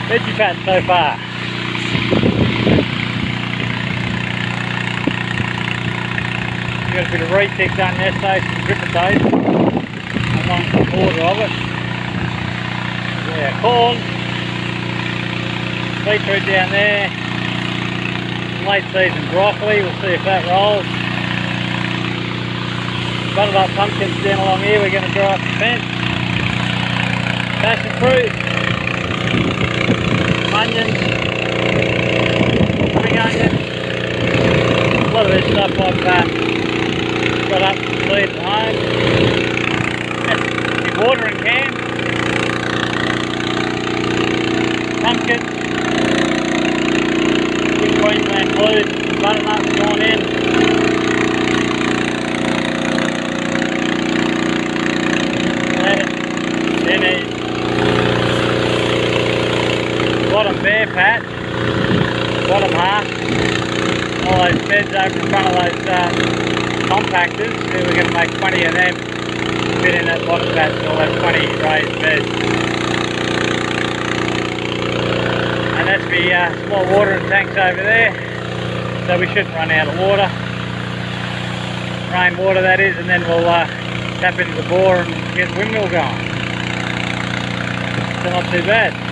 Veggie patch so far. You've got a bit of retic done yesterday, some drippetos along the border of it. Yeah, corn, beetroot down there, some late season broccoli, we'll see if that rolls. Butternut pumpkins down along here, we're going to draw up the fence. Passion fruit, onions, spring onions. A lot of this stuff I've got up to seed at home. That's the watering can. Pumpkins, big Queensland blues, some butternuts gone in. Pennies. Bottom bare patch, bottom half, all those beds over in front of those compactors. So we're going to make 20 of them fit in that bottom patch, all those 20 raised beds. And that's the small watering tanks over there, so we shouldn't run out of water. Rain water that is, and then we'll tap into the bore and get the windmill going. So not too bad.